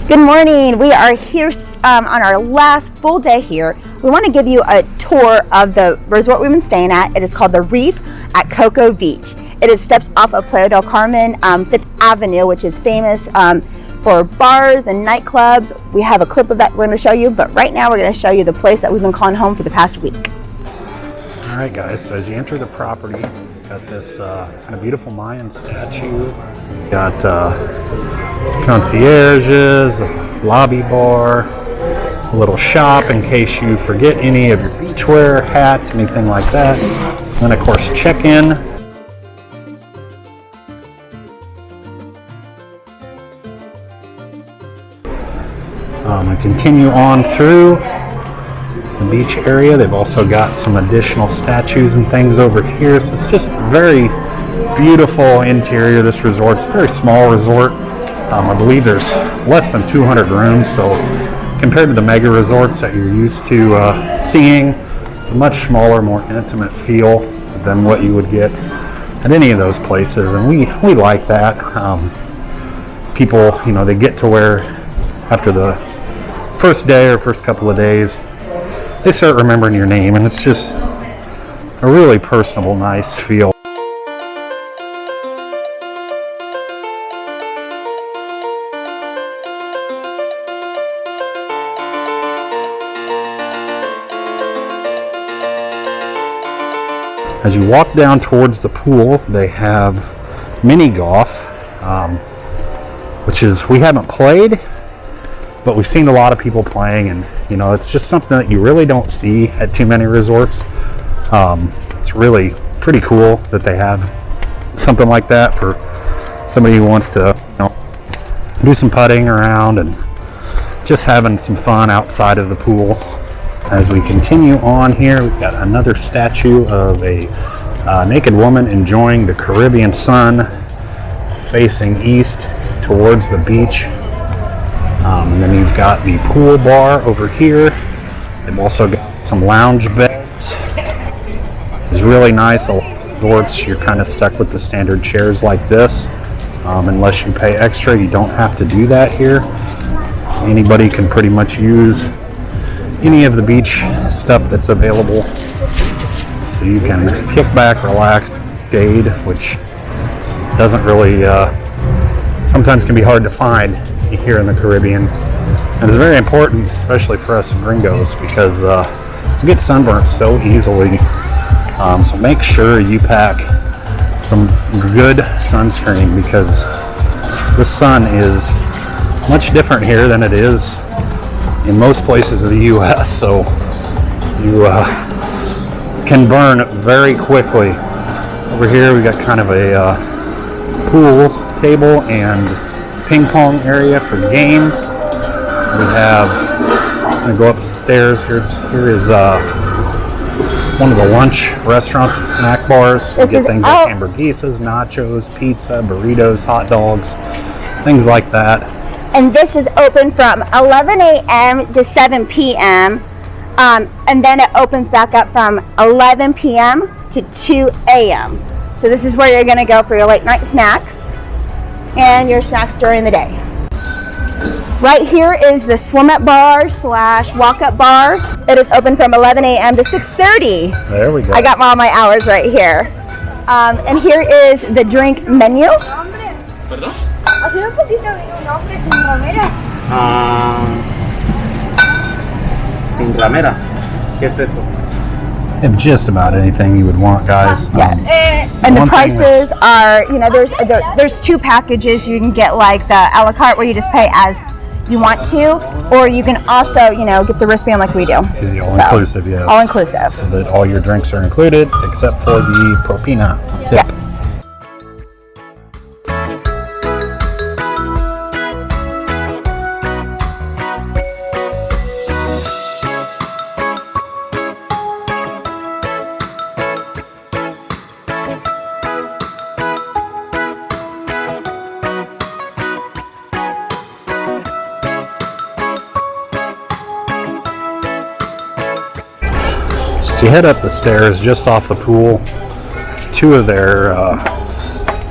Good morning. We are here on our last full day here. We want to give you a tour of the resort we've been staying at. It is called the Reef at Coco Beach. It is steps off of Playa del Carmen, 5th Avenue, which is famous for bars and nightclubs. We have a clip of that we're going to show you, but right now we're going to show you the place that we've been calling home for the past week. All right, guys, so as you enter the property, got this kind of beautiful Mayan statue. Got some concierges, a lobby bar, a little shop in case you forget any of your beachwear, hats, anything like that. And then, of course, check-in. And continue on through the beach area. They've also got some additional statues and things over here. So it's just very beautiful interior. This resort's a very small resort. I believe there's less than 200 rooms, so compared to the mega resorts that you're used to seeing, it's a much smaller, more intimate feel than what you would get at any of those places, and we like that. People, they get to where after the first day or first couple of days, they start remembering your name, and it's just a really personable, nice feel. As you walk down towards the pool, they have mini golf, which is, we haven't played, but we've seen a lot of people playing, and it's just something that you really don't see at too many resorts. It's really pretty cool that they have something like that for somebody who wants to do some putting around and just having some fun outside of the pool. As we continue on here, we've got another statue of a naked woman enjoying the Caribbean sun facing east towards the beach. And then you've got the pool bar over here. They've also got some lounge beds. It's really nice. Resorts, you're kind of stuck with the standard chairs like this. Unless you pay extra, you don't have to do that here. Anybody can pretty much use any of the beach stuff that's available, so you can kick back, relax, shade, which doesn't really sometimes can be hard to find here in the Caribbean, and it's very important, especially for us gringos, because we get sunburnt so easily. So make sure you pack some good sunscreen, because the sun is much different here than it is in most places of the U.S., so you can burn very quickly. Over here we got kind of a pool table and ping pong area for games. We have, I'm gonna go up the stairs. Here is one of the lunch restaurants and snack bars. You get things like hamburguesas, nachos, pizza, burritos, hot dogs, things like that. And this is open from 11 a.m. to 7 p.m. And then it opens back up from 11 p.m. to 2 a.m. So this is where you're going to go for your late night snacks and your snacks during the day. Right here is the swim up bar / walk up bar. It is open from 11 a.m. to 6:30. There we go. I got all my hours right here. And here is the drink menu. Hace un poquito vino un hombre sin ramera. Sin ramera. ¿Qué es eso? And just about anything you would want, guys. Yes. And the prices are, there's two packages. You can get like the a la carte where you just pay as you want to, or you can also, get the wristband like we do. The all-inclusive, yes. All-inclusive. So that all your drinks are included except for the propina tip. Yes. So you head up the stairs just off the pool. Two of their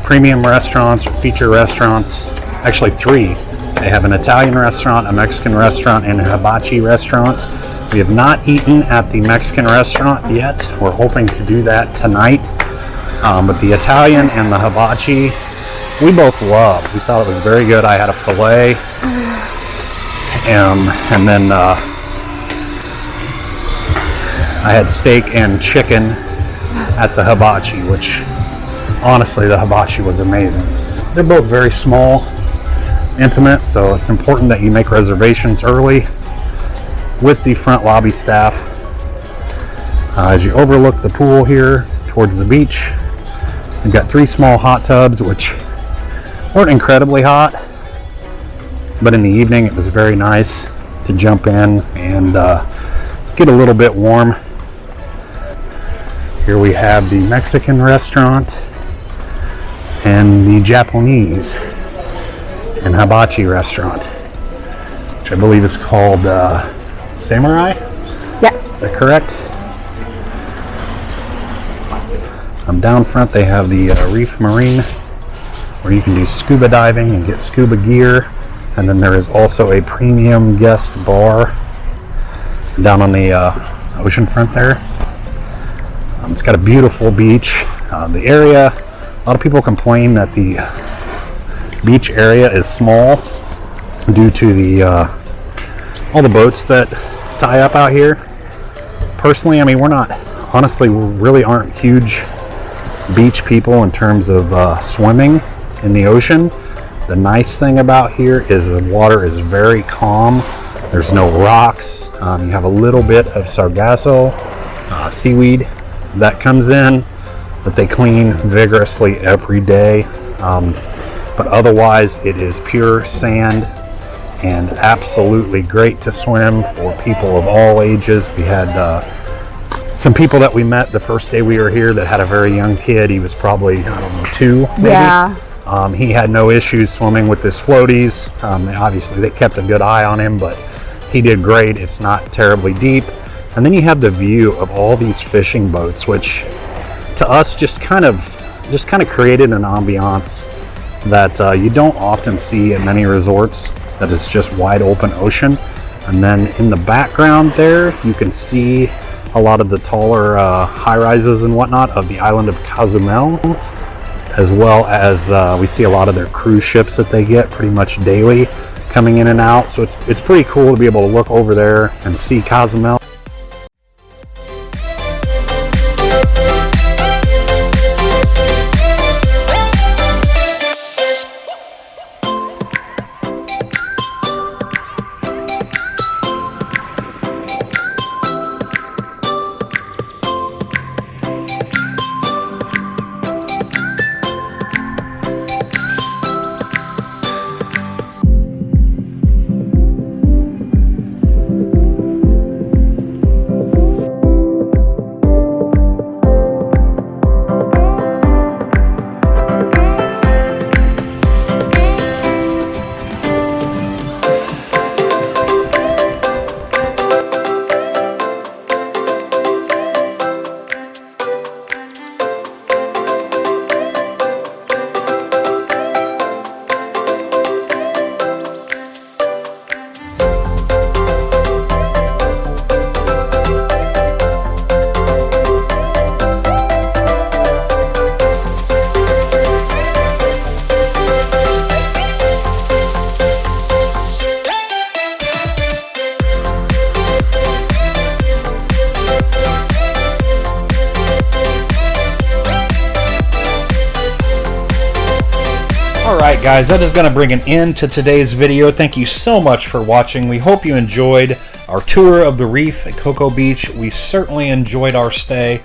premium restaurants or feature restaurants, actually three. They have an Italian restaurant, a Mexican restaurant, and a hibachi restaurant. We have not eaten at the Mexican restaurant yet. We're hoping to do that tonight. But the Italian and the hibachi, we both loved. We thought it was very good. I had a filet, and then I had steak and chicken at the hibachi, which honestly, the hibachi was amazing. They're both very small, intimate, so it's important that you make reservations early with the front lobby staff. As you overlook the pool here towards the beach, you've got 3 small hot tubs, which weren't incredibly hot, but in the evening it was very nice to jump in and get a little bit warm. Here we have the Mexican restaurant and the Japanese and hibachi restaurant, which I believe is called Samurai. Yes. Is that correct? Down front they have the Reef Marine, where you can do scuba diving and get scuba gear, and then there is also a premium guest bar down on the ocean front there. It's got a beautiful beach. The area, a lot of people complain that the beach area is small due to the all the boats that tie up out here. Personally, I mean, we really aren't huge beach people in terms of swimming in the ocean. The nice thing about here is the water is very calm. There's no rocks. You have a little bit of sargasso, seaweed that comes in that they clean vigorously every day. But otherwise it is pure sand and absolutely great to swim for people of all ages. We had some people that we met the first day we were here that had a very young kid. He was probably, I don't know, 2 maybe. Yeah. He had no issues swimming with his floaties. Obviously they kept a good eye on him, but he did great. It's not terribly deep. And then you have the view of all these fishing boats, which to us just kind of created an ambiance that you don't often see at many resorts, that it's just wide open ocean. And then in the background there, you can see a lot of the taller high-rises and whatnot of the island of Cozumel, as well as we see a lot of their cruise ships that they get pretty much daily coming in and out. So it's pretty cool to be able to look over there and see Cozumel. Alright guys, that is going to bring an end to today's video. Thank you so much for watching. We hope you enjoyed our tour of the Reef at Coco Beach. We certainly enjoyed our stay.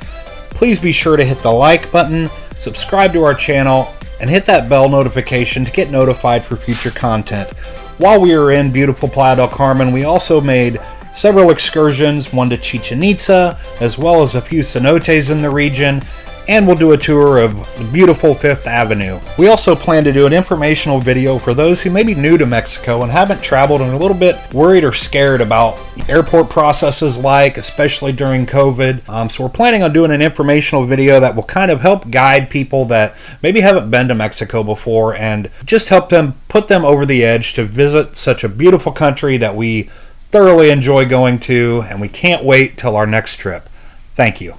Please be sure to hit the like button, subscribe to our channel, and hit that bell notification to get notified for future content. While we were in beautiful Playa del Carmen, we also made several excursions, one to Chichen Itza, as well as a few cenotes in the region. and we'll do a tour of the beautiful Fifth Avenue. We also plan to do an informational video for those who may be new to Mexico and haven't traveled and are a little bit worried or scared about the airport processes like, especially during COVID. So we're planning on doing an informational video that will kind of help guide people that maybe haven't been to Mexico before and just help them put them over the edge to visit such a beautiful country that we thoroughly enjoy going to, and we can't wait till our next trip. Thank you.